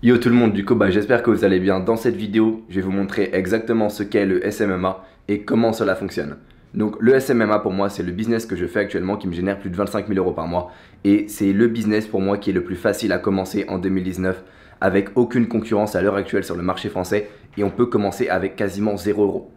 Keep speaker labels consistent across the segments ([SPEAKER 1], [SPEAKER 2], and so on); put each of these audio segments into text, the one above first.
[SPEAKER 1] Yo tout le monde, du coup j'espère que vous allez bien. Dans cette vidéo, je vais vous montrer exactement ce qu'est le SMMA et comment cela fonctionne. Donc le SMMA pour moi c'est le business que je fais actuellement qui me génère plus de 25 000 euros par mois. Et c'est le business pour moi qui est le plus facile à commencer en 2019 avec aucune concurrence à l'heure actuelle sur le marché français et on peut commencer avec quasiment 0 euros.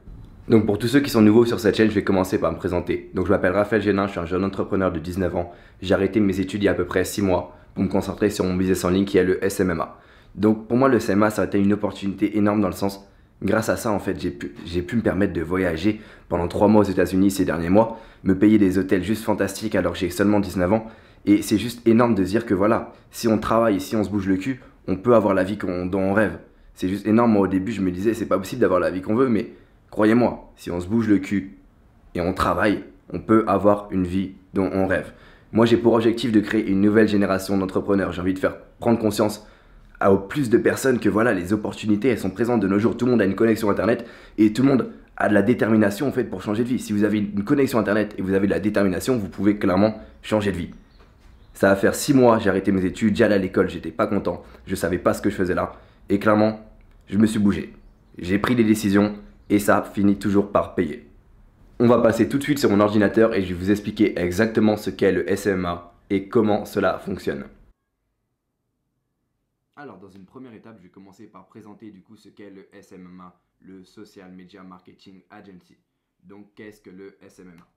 [SPEAKER 1] Donc pour tous ceux qui sont nouveaux sur cette chaîne, je vais commencer par me présenter. Donc je m'appelle Raphaël Génin, je suis un jeune entrepreneur de 19 ans. J'ai arrêté mes études il y a à peu près 6 mois pour me concentrer sur mon business en ligne qui est le SMMA. Donc pour moi le SMA ça a été une opportunité énorme dans le sens, grâce à ça en fait j'ai pu me permettre de voyager pendant 3 mois aux États-Unis ces derniers mois, me payer des hôtels juste fantastiques alors que j'ai seulement 19 ans. Et c'est juste énorme de se dire que voilà, si on travaille, si on se bouge le cul, on peut avoir la vie dont on rêve. C'est juste énorme, moi au début je me disais c'est pas possible d'avoir la vie qu'on veut, mais croyez-moi, si on se bouge le cul et on travaille, on peut avoir une vie dont on rêve. Moi j'ai pour objectif de créer une nouvelle génération d'entrepreneurs, j'ai envie de faire prendre conscience au plus de personnes que voilà, les opportunités elles sont présentes de nos jours. Tout le monde a une connexion internet et tout le monde a de la détermination en fait pour changer de vie. Si vous avez une connexion internet et vous avez de la détermination, vous pouvez clairement changer de vie. Ça va faire 6 mois, j'ai arrêté mes études, j'allais à l'école, j'étais pas content, je savais pas ce que je faisais là et clairement, je me suis bougé. J'ai pris des décisions et ça finit toujours par payer. On va passer tout de suite sur mon ordinateur et je vais vous expliquer exactement ce qu'est le SMA et comment cela fonctionne. Alors, dans une première étape, je vais commencer par présenter du coup ce qu'est le SMMA, le Social Media Marketing Agency. Donc, qu'est-ce que le SMMA?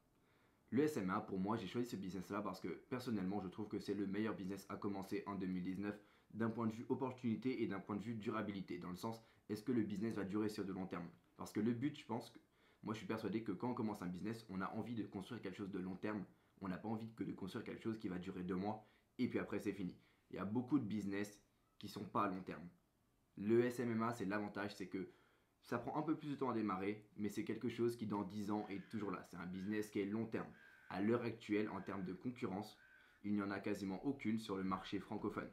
[SPEAKER 1] Le SMA, pour moi, j'ai choisi ce business-là parce que personnellement, je trouve que c'est le meilleur business à commencer en 2019 d'un point de vue opportunité et d'un point de vue durabilité. Dans le sens, est-ce que le business va durer sur de long terme? Parce que le but, je pense que moi, je suis persuadé que quand on commence un business, on a envie de construire quelque chose de long terme. On n'a pas envie de construire quelque chose qui va durer 2 mois et puis après, c'est fini. Il y a beaucoup de business qui ne sont pas à long terme. Le SMMA, c'est l'avantage, c'est que ça prend un peu plus de temps à démarrer, mais c'est quelque chose qui dans 10 ans est toujours là. C'est un business qui est long terme. À l'heure actuelle, en termes de concurrence, il n'y en a quasiment aucune sur le marché francophone.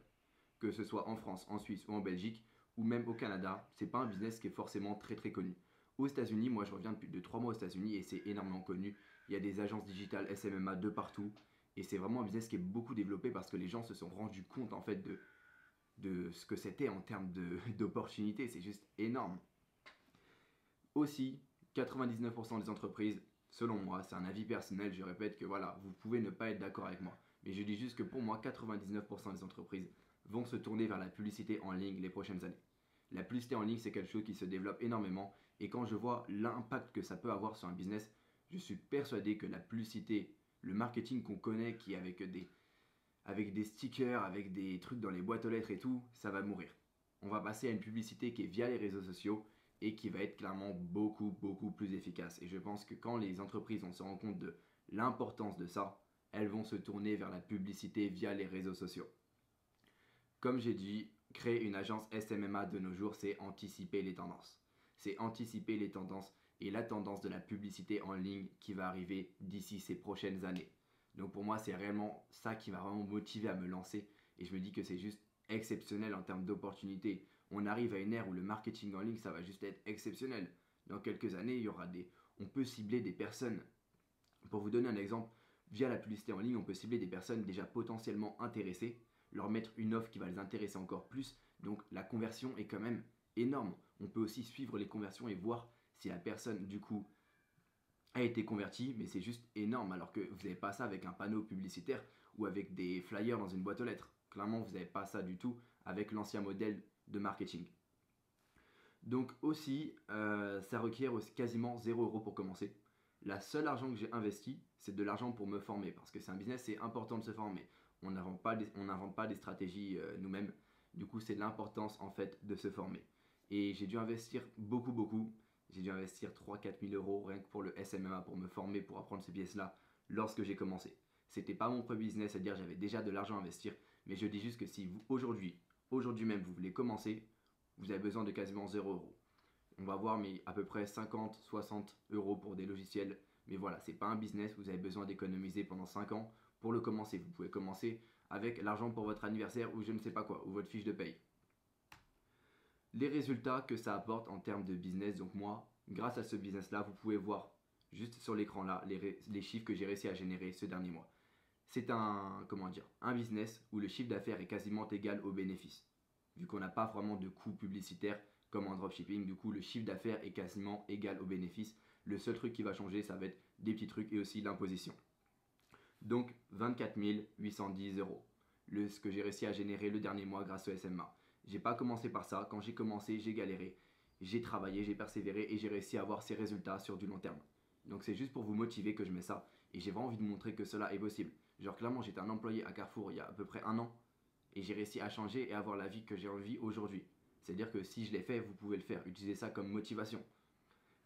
[SPEAKER 1] Que ce soit en France, en Suisse ou en Belgique, ou même au Canada, c'est pas un business qui est forcément très très connu. Aux États-Unis, moi je reviens depuis 2-3 mois aux États-Unis et c'est énormément connu. Il y a des agences digitales SMMA de partout et c'est vraiment un business qui est beaucoup développé parce que les gens se sont rendus compte en fait de ce que c'était en termes d'opportunités. C'est juste énorme. Aussi, 99% des entreprises, selon moi, c'est un avis personnel, je répète que voilà, vous pouvez ne pas être d'accord avec moi. Mais je dis juste que pour moi, 99% des entreprises vont se tourner vers la publicité en ligne les prochaines années. La publicité en ligne, c'est quelque chose qui se développe énormément. Et quand je vois l'impact que ça peut avoir sur un business, je suis persuadé que la publicité, le marketing qu'on connaît, qui est avec des stickers, avec des trucs dans les boîtes aux lettres et tout, ça va mourir. On va passer à une publicité qui est via les réseaux sociaux et qui va être clairement beaucoup, beaucoup plus efficace. Et je pense que quand les entreprises vont se rendre compte de l'importance de ça, elles vont se tourner vers la publicité via les réseaux sociaux. Comme j'ai dit, créer une agence SMMA de nos jours, c'est anticiper les tendances. C'est anticiper les tendances et la tendance de la publicité en ligne qui va arriver d'ici ces prochaines années. Donc pour moi, c'est réellement ça qui m'a vraiment motivé à me lancer. Et je me dis que c'est juste exceptionnel en termes d'opportunités. On arrive à une ère où le marketing en ligne, ça va juste être exceptionnel. Dans quelques années, on peut cibler des personnes. Pour vous donner un exemple, via la publicité en ligne, on peut cibler des personnes déjà potentiellement intéressées, leur mettre une offre qui va les intéresser encore plus. Donc la conversion est quand même énorme. On peut aussi suivre les conversions et voir si la personne, du coup, a été convertie, mais c'est juste énorme. Alors que vous n'avez pas ça avec un panneau publicitaire ou avec des flyers dans une boîte aux lettres. Clairement, vous n'avez pas ça du tout avec l'ancien modèle de marketing. Donc aussi, ça requiert aussi quasiment 0 € pour commencer. La seule argent que j'ai investi, c'est de l'argent pour me former. Parce que c'est un business, c'est important de se former. On n'invente pas des stratégies nous-mêmes. Du coup, c'est l'importance en fait de se former. Et j'ai dû investir beaucoup, beaucoup. J'ai dû investir 3-4 000 euros rien que pour le SMMA, pour me former, pour apprendre ces pièces-là lorsque j'ai commencé. C'était pas mon premier business, c'est-à-dire j'avais déjà de l'argent à investir. Mais je dis juste que si vous, aujourd'hui même, vous voulez commencer, vous avez besoin de quasiment 0 €. On va voir, mais à peu près 50-60 € pour des logiciels. Mais voilà, c'est pas un business, vous avez besoin d'économiser pendant 5 ans pour le commencer. Vous pouvez commencer avec l'argent pour votre anniversaire ou je ne sais pas quoi, ou votre fiche de paye. Les résultats que ça apporte en termes de business, donc moi, grâce à ce business-là, vous pouvez voir juste sur l'écran là les chiffres que j'ai réussi à générer ce dernier mois. C'est un business où le chiffre d'affaires est quasiment égal au bénéfice. vu qu'on n'a pas vraiment de coûts publicitaires comme en dropshipping. Du coup, le chiffre d'affaires est quasiment égal au bénéfice. Le seul truc qui va changer, ça va être des petits trucs et aussi l'imposition. Donc 24 810 euros, ce que j'ai réussi à générer le dernier mois grâce au SMA. J'ai pas commencé par ça. Quand j'ai commencé, j'ai galéré, j'ai travaillé, j'ai persévéré et j'ai réussi à avoir ces résultats sur du long terme. Donc c'est juste pour vous motiver que je mets ça et j'ai vraiment envie de montrer que cela est possible. Genre clairement, j'étais un employé à Carrefour il y a à peu près un an et j'ai réussi à changer et avoir la vie que j'ai envie aujourd'hui. C'est-à-dire que si je l'ai fait, vous pouvez le faire. Utilisez ça comme motivation.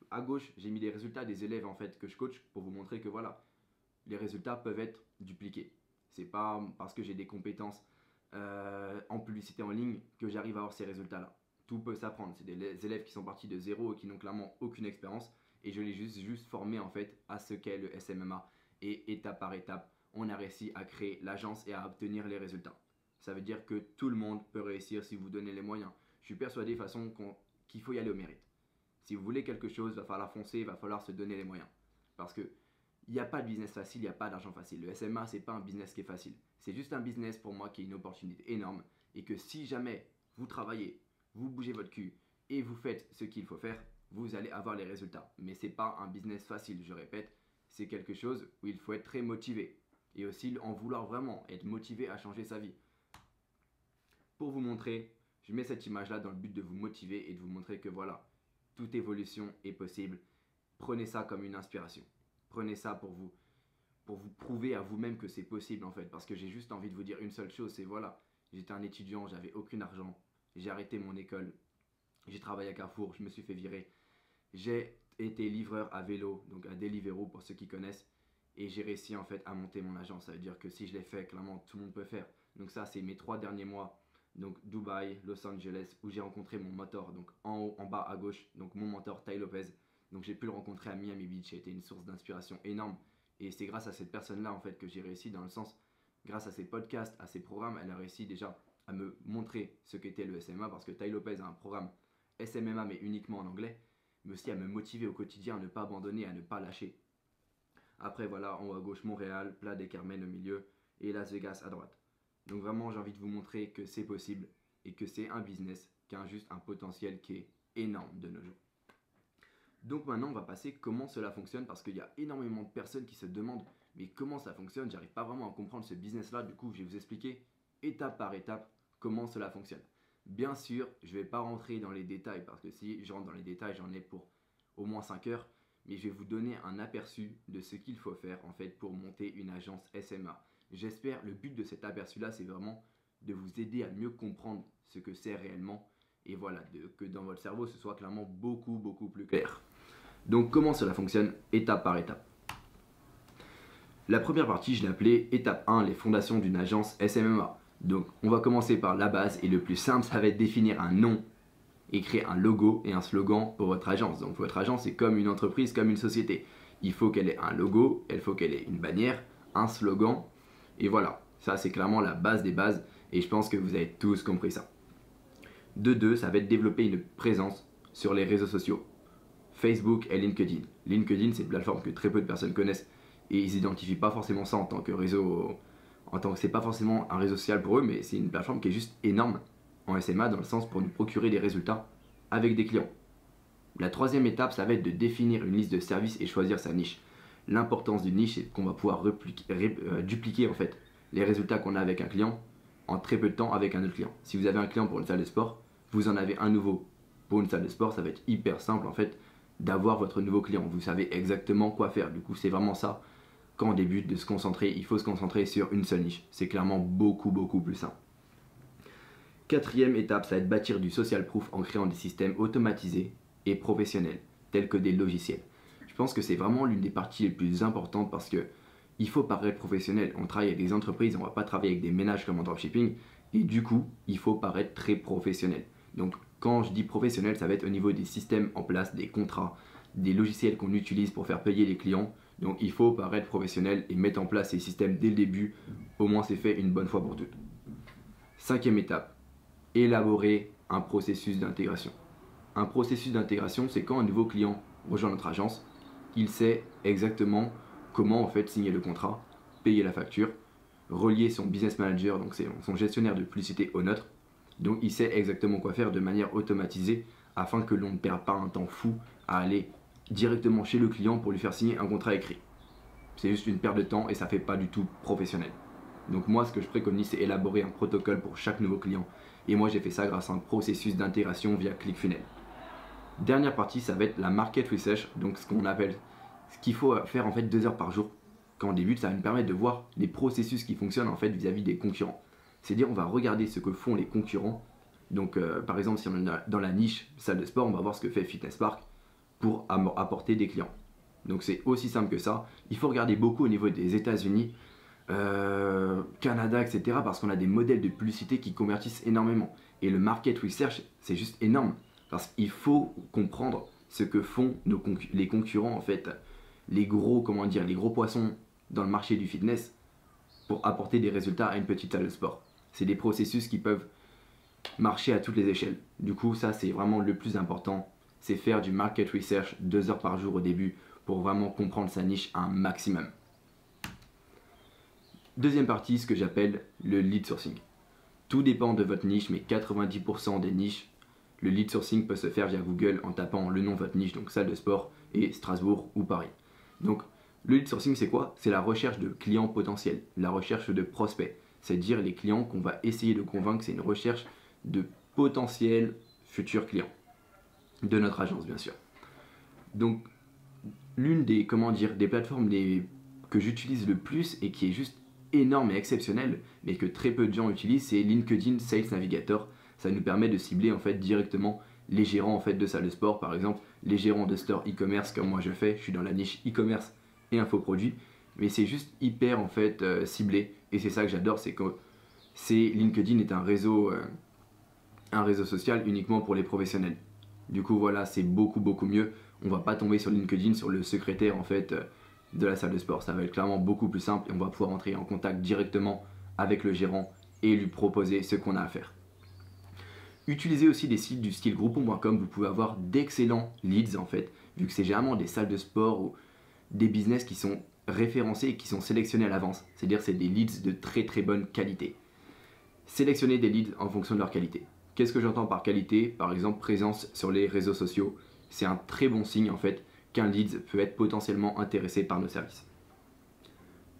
[SPEAKER 1] À gauche, j'ai mis les résultats des élèves en fait que je coach pour vous montrer que voilà, les résultats peuvent être dupliqués. C'est pas parce que j'ai des compétences en publicité en ligne que j'arrive à avoir ces résultats-là. Tout peut s'apprendre. C'est des élèves qui sont partis de zéro et qui n'ont clairement aucune expérience. Et je les juste formé en fait à ce qu'est le SMMA. Et étape par étape, on a réussi à créer l'agence et à obtenir les résultats. Ça veut dire que tout le monde peut réussir si vous donnez les moyens. Je suis persuadé de toute façon qu'il faut y aller au mérite. Si vous voulez quelque chose, il va falloir foncer, il va falloir se donner les moyens. Parce que il n'y a pas de business facile, il n'y a pas d'argent facile. Le SMA, ce n'est pas un business qui est facile. C'est juste un business pour moi qui est une opportunité énorme. Et que si jamais vous travaillez, vous bougez votre cul et vous faites ce qu'il faut faire, vous allez avoir les résultats. Mais ce n'est pas un business facile, je répète. C'est quelque chose où il faut être très motivé. Et aussi en vouloir vraiment être motivé à changer sa vie. Pour vous montrer, je mets cette image-là dans le but de vous motiver et de vous montrer que voilà, toute évolution est possible. Prenez ça comme une inspiration. Prenez ça pour vous prouver à vous-même que c'est possible en fait. Parce que j'ai juste envie de vous dire une seule chose, c'est voilà, j'étais un étudiant, j'avais aucun argent, j'ai arrêté mon école, j'ai travaillé à Carrefour, je me suis fait virer. J'ai été livreur à vélo, donc à Deliveroo pour ceux qui connaissent. Et j'ai réussi en fait à monter mon agence. Ça veut dire que si je l'ai fait, clairement tout le monde peut faire. Donc ça c'est mes 3 derniers mois. Donc Dubaï, Los Angeles, où j'ai rencontré mon mentor. Donc en haut, en bas à gauche, donc mon mentor Tai Lopez. Donc j'ai pu le rencontrer à Miami Beach. J'ai été une source d'inspiration énorme. Et c'est grâce à cette personne-là en fait que j'ai réussi dans le sens, grâce à ses podcasts, à ses programmes, elle a réussi déjà à me montrer ce qu'était le SMA. Parce que Tai Lopez a un programme SMMA mais uniquement en anglais. Mais aussi à me motiver au quotidien, à ne pas abandonner, à ne pas lâcher. Après voilà, en haut à gauche Montréal, Playa del Carmen au milieu et Las Vegas à droite. Donc vraiment j'ai envie de vous montrer que c'est possible et que c'est un business qui a juste un potentiel qui est énorme de nos jours. Donc maintenant on va passer comment cela fonctionne parce qu'il y a énormément de personnes qui se demandent mais comment ça fonctionne, j'arrive pas vraiment à comprendre ce business là, du coup je vais vous expliquer étape par étape comment cela fonctionne. Bien sûr je vais pas rentrer dans les détails parce que si je rentre dans les détails j'en ai pour au moins 5 heures. Mais je vais vous donner un aperçu de ce qu'il faut faire en fait pour monter une agence SMA. J'espère, le but de cet aperçu là c'est vraiment de vous aider à mieux comprendre ce que c'est réellement et voilà, que dans votre cerveau ce soit clairement beaucoup plus clair. Donc comment cela fonctionne étape par étape. La première partie je l'ai appelée étape 1, les fondations d'une agence SMMA. Donc on va commencer par la base et le plus simple ça va être définir un nom et créer un logo et un slogan pour votre agence. Donc votre agence est comme une entreprise, comme une société. Il faut qu'elle ait un logo, il faut qu'elle ait une bannière, un slogan. Et voilà, ça c'est clairement la base des bases et je pense que vous avez tous compris ça. De deux, ça va être développer une présence sur les réseaux sociaux. Facebook et LinkedIn. LinkedIn c'est une plateforme que très peu de personnes connaissent et ils n'identifient pas forcément ça en tant que réseau, en tant que c'est pas forcément un réseau social pour eux, mais c'est une plateforme qui est juste énorme en SMA dans le sens pour nous procurer des résultats avec des clients. La troisième étape, ça va être de définir une liste de services et choisir sa niche. L'importance d'une niche, c'est qu'on va pouvoir dupliquer en fait les résultats qu'on a avec un client en très peu de temps avec un autre client. Si vous avez un client pour une salle de sport, vous en avez un nouveau pour une salle de sport, ça va être hyper simple en fait d'avoir votre nouveau client. Vous savez exactement quoi faire. Du coup, c'est vraiment ça. Quand on débute de se concentrer, il faut se concentrer sur une seule niche. C'est clairement beaucoup plus simple. Quatrième étape, ça va être bâtir du social proof en créant des systèmes automatisés et professionnels, tels que des logiciels. Je pense que c'est vraiment l'une des parties les plus importantes parce que il faut paraître professionnel. On travaille avec des entreprises, on ne va pas travailler avec des ménages comme en dropshipping. Et du coup, il faut paraître très professionnel. Donc quand je dis professionnel, ça va être au niveau des systèmes en place, des contrats, des logiciels qu'on utilise pour faire payer les clients. Donc il faut paraître professionnel et mettre en place ces systèmes dès le début. Au moins c'est fait une bonne fois pour toutes. Cinquième étape. Élaborer un processus d'intégration. Un processus d'intégration, c'est quand un nouveau client rejoint notre agence, il sait exactement comment en fait signer le contrat, payer la facture, relier son business manager, donc c'est son gestionnaire de publicité au nôtre. Donc il sait exactement quoi faire de manière automatisée afin que l'on ne perde pas un temps fou à aller directement chez le client pour lui faire signer un contrat écrit. C'est juste une perte de temps et ça fait pas du tout professionnel. Donc moi, ce que je préconise, c'est élaborer un protocole pour chaque nouveau client. Et moi, j'ai fait ça grâce à un processus d'intégration via ClickFunnels. Dernière partie, ça va être la market research, donc ce qu'on appelle, ce qu'il faut faire en fait 2 heures par jour. Quand on débute, ça va nous permettre de voir les processus qui fonctionnent en fait vis-à-vis des concurrents. C'est-à-dire, on va regarder ce que font les concurrents. Donc, par exemple, si on est dans la niche salle de sport, on va voir ce que fait Fitness Park pour apporter des clients. Donc, c'est aussi simple que ça. Il faut regarder beaucoup au niveau des États-Unis, Canada, etc. parce qu'on a des modèles de publicité qui convertissent énormément. Et le market research, c'est juste énorme. Parce qu'il faut comprendre ce que font les concurrents, en fait, les gros poissons dans le marché du fitness pour apporter des résultats à une petite salle de sport. C'est des processus qui peuvent marcher à toutes les échelles. Du coup, ça, c'est vraiment le plus important. C'est faire du market research 2 heures par jour au début pour vraiment comprendre sa niche à un maximum. Deuxième partie, ce que j'appelle le lead sourcing. Tout dépend de votre niche, mais 90% des niches, le lead sourcing peut se faire via Google en tapant le nom de votre niche, donc salle de sport et Strasbourg ou Paris. Donc le lead sourcing, c'est quoi? C'est la recherche de clients potentiels, la recherche de prospects. C'est-à-dire les clients qu'on va essayer de convaincre, c'est une recherche de potentiels futurs clients de notre agence, bien sûr. Donc l'une des plateformes que j'utilise le plus et qui est juste énorme et exceptionnelle, mais que très peu de gens utilisent, c'est LinkedIn Sales Navigator. Ça nous permet de cibler en fait directement les gérants en fait de salles de sport, par exemple les gérants de store e-commerce comme moi je fais. Je suis dans la niche e-commerce et infoproduits, mais c'est juste hyper en fait ciblé, et c'est ça que j'adore, c'est que LinkedIn est un réseau social uniquement pour les professionnels. Du coup voilà, c'est beaucoup mieux. On va pas tomber sur LinkedIn sur le secrétaire en fait de la salle de sport. Ça va être clairement beaucoup plus simple et on va pouvoir entrer en contact directement avec le gérant et lui proposer ce qu'on a à faire. Utilisez aussi des sites du style groupon.com, vous pouvez avoir d'excellents leads en fait, vu que c'est généralement des salles de sport ou des business qui sont référencés et qui sont sélectionnés à l'avance. C'est-à-dire c'est des leads de très bonne qualité. Sélectionnez des leads en fonction de leur qualité. Qu'est-ce que j'entends par qualité? Par exemple, présence sur les réseaux sociaux. C'est un très bon signe en fait qu'un lead peut être potentiellement intéressé par nos services.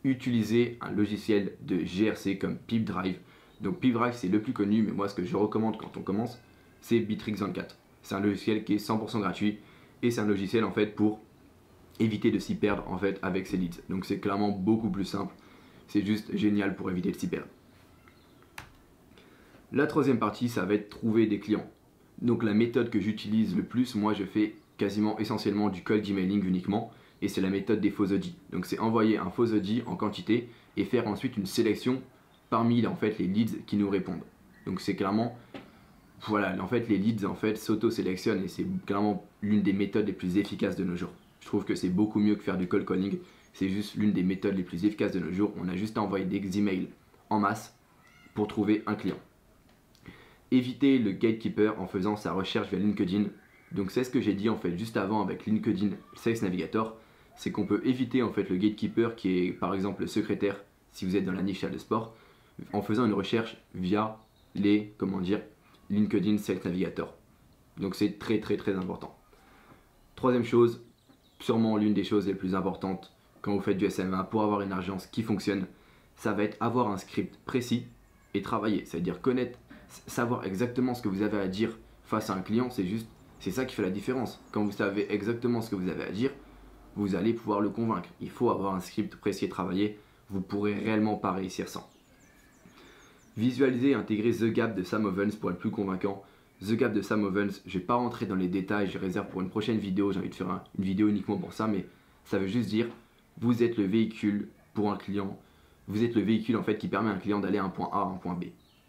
[SPEAKER 1] Utilisez un logiciel de GRC comme Pipedrive. Donc Pipedrive, c'est le plus connu, mais moi ce que je recommande quand on commence, c'est Bittrex 24. C'est un logiciel qui est 100% gratuit et c'est un logiciel en fait pour éviter de s'y perdre en fait avec ses leads. Donc c'est clairement beaucoup plus simple. C'est juste génial pour éviter de s'y perdre. La troisième partie, ça va être trouver des clients. Donc la méthode que j'utilise le plus, moi je fais quasiment essentiellement du cold emailing uniquement, et c'est la méthode des faux audits. Donc c'est envoyer un faux audit en quantité et faire ensuite une sélection parmi en fait les leads qui nous répondent. Donc c'est clairement, voilà, en fait les leads en fait s'auto-sélectionnent et c'est clairement l'une des méthodes les plus efficaces de nos jours. Je trouve que c'est beaucoup mieux que faire du cold calling. C'est juste l'une des méthodes les plus efficaces de nos jours. On a juste à envoyer des emails en masse pour trouver un client. Évitez le gatekeeper en faisant sa recherche via LinkedIn. Donc c'est ce que j'ai dit en fait juste avant avec LinkedIn Sales Navigator, c'est qu'on peut éviter en fait le gatekeeper qui est par exemple le secrétaire si vous êtes dans la niche salle de sport en faisant une recherche via LinkedIn Sales Navigator. Donc c'est très important. Troisième chose, sûrement l'une des choses les plus importantes quand vous faites du SMA pour avoir une agence qui fonctionne, ça va être avoir un script précis et travailler, c'est-à-dire savoir exactement ce que vous avez à dire face à un client, c'est ça qui fait la différence. Quand vous savez exactement ce que vous avez à dire, vous allez pouvoir le convaincre. Il faut avoir un script précis et travaillé, vous pourrez réellement pas réussir sans. Visualiser et intégrer The Gap de Sam Ovens pour être plus convaincant. The Gap de Sam Ovens, je vais pas rentrer dans les détails, je réserve pour une prochaine vidéo, j'ai envie de faire une vidéo uniquement pour ça, mais ça veut juste dire, vous êtes le véhicule pour un client, vous êtes le véhicule en fait qui permet à un client d'aller à un point A à un point B.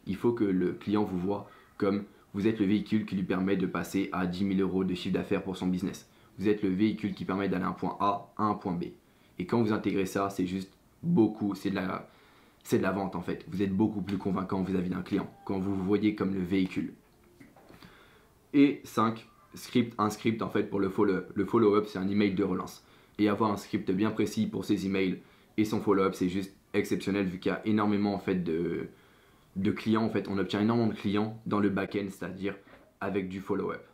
[SPEAKER 1] Il faut que le client vous voit comme vous êtes le véhicule qui lui permet de passer à 10 000 € de chiffre d'affaires pour son business. Vous êtes le véhicule qui permet d'aller d'un point A à un point B. Et quand vous intégrez ça, c'est juste beaucoup, c'est de la vente en fait. Vous êtes beaucoup plus convaincant vis-à-vis d'un client quand vous vous voyez comme le véhicule. Et 5, un script en fait pour le follow-up. Le follow-up, c'est un email de relance. Et avoir un script bien précis pour ses emails et son follow-up, c'est juste exceptionnel vu qu'il y a énormément en fait de clients, en fait, on obtient énormément de clients dans le back-end, c'est-à-dire avec du follow-up.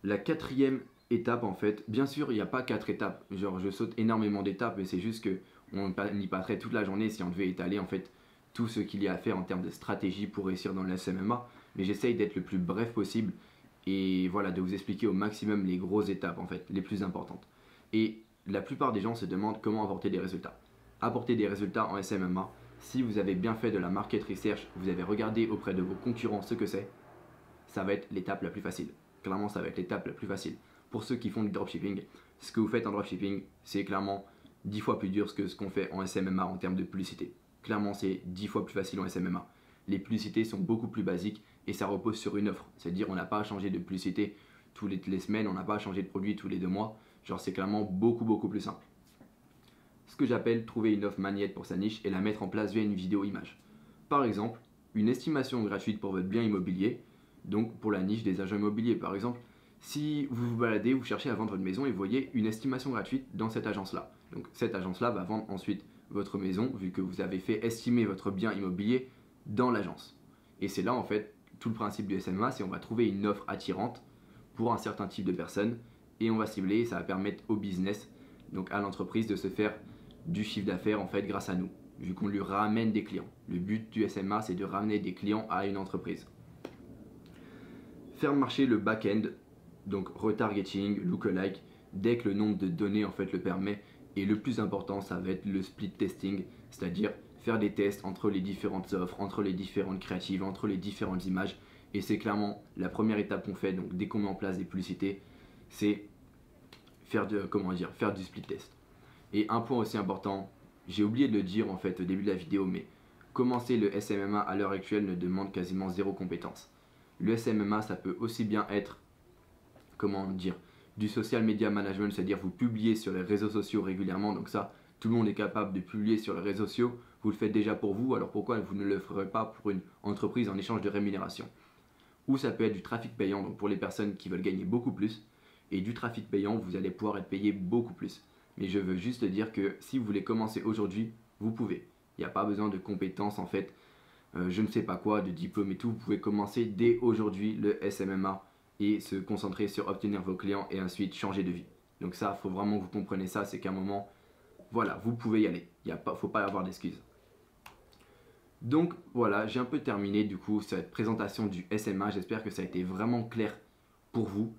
[SPEAKER 1] La quatrième étape, en fait, bien sûr, il n'y a pas 4 étapes. Genre, je saute énormément d'étapes, mais c'est juste que on y passerait toute la journée si on devait étaler, en fait, tout ce qu'il y a à faire en termes de stratégie pour réussir dans le SMMA. Mais j'essaye d'être le plus bref possible et voilà, de vous expliquer au maximum les grosses étapes, en fait, les plus importantes. Et la plupart des gens se demandent comment apporter des résultats. Apporter des résultats en SMMA, si vous avez bien fait de la market research, vous avez regardé auprès de vos concurrents ce que c'est, ça va être l'étape la plus facile. Clairement, ça va être l'étape la plus facile. Pour ceux qui font du dropshipping, ce que vous faites en dropshipping, c'est clairement 10 fois plus dur que ce qu'on fait en SMMA en termes de publicité. Clairement, c'est 10 fois plus facile en SMMA. Les publicités sont beaucoup plus basiques et ça repose sur une offre. C'est-à-dire, on n'a pas à changer de publicité toutes les semaines, on n'a pas à changer de produit tous les 2 mois. Genre, c'est clairement beaucoup plus simple. Ce que j'appelle trouver une offre magnète pour sa niche et la mettre en place via une vidéo image. Par exemple, une estimation gratuite pour votre bien immobilier, donc pour la niche des agents immobiliers. Par exemple, si vous vous baladez, vous cherchez à vendre votre maison et vous voyez une estimation gratuite dans cette agence-là. Donc cette agence-là va vendre ensuite votre maison vu que vous avez fait estimer votre bien immobilier dans l'agence. Et c'est là en fait tout le principe du SMA, c'est on va trouver une offre attirante pour un certain type de personnes et on va cibler et ça va permettre au business, donc à l'entreprise de se faire du chiffre d'affaires en fait grâce à nous, vu qu'on lui ramène des clients. Le but du SMA, c'est de ramener des clients à une entreprise. Faire marcher le back-end, donc retargeting, lookalike, dès que le nombre de données en fait le permet. Et le plus important, ça va être le split testing, c'est-à-dire faire des tests entre les différentes offres, entre les différentes créatives, entre les différentes images. Et c'est clairement la première étape qu'on fait, donc dès qu'on met en place des publicités, c'est faire du split test. Et un point aussi important, j'ai oublié de le dire en fait au début de la vidéo, mais commencer le SMMA à l'heure actuelle ne demande quasiment zéro compétence. Le SMMA, ça peut aussi bien être, du social media management, c'est-à-dire vous publiez sur les réseaux sociaux régulièrement, donc ça, tout le monde est capable de publier sur les réseaux sociaux, vous le faites déjà pour vous, alors pourquoi vous ne le ferez pas pour une entreprise en échange de rémunération? Ou ça peut être du trafic payant, donc pour les personnes qui veulent gagner beaucoup plus, et du trafic payant, vous allez pouvoir être payé beaucoup plus. Mais je veux juste dire que si vous voulez commencer aujourd'hui, vous pouvez. Il n'y a pas besoin de compétences en fait, je ne sais pas quoi, de diplôme et tout. Vous pouvez commencer dès aujourd'hui le SMMA et se concentrer sur obtenir vos clients et ensuite changer de vie. Donc ça, il faut vraiment que vous compreniez ça, c'est qu'à un moment, voilà, vous pouvez y aller. Il ne faut pas avoir d'excuses. Donc voilà, j'ai un peu terminé du coup cette présentation du SMA. J'espère que ça a été vraiment clair pour vous.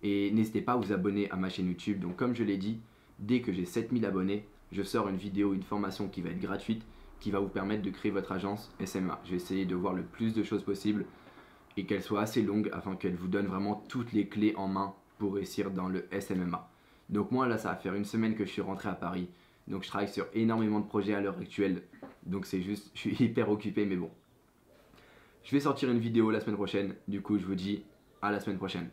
[SPEAKER 1] Et n'hésitez pas à vous abonner à ma chaîne YouTube. Donc comme je l'ai dit, dès que j'ai 7000 abonnés, je sors une vidéo, une formation qui va être gratuite, qui va vous permettre de créer votre agence SMA. Je vais essayer de voir le plus de choses possible et qu'elle soit assez longue afin qu'elle vous donne vraiment toutes les clés en main pour réussir dans le SMMA. Donc moi là, ça va faire une semaine que je suis rentré à Paris. Donc je travaille sur énormément de projets à l'heure actuelle. Donc c'est juste, je suis hyper occupé, mais bon. Je vais sortir une vidéo la semaine prochaine. Du coup, je vous dis à la semaine prochaine.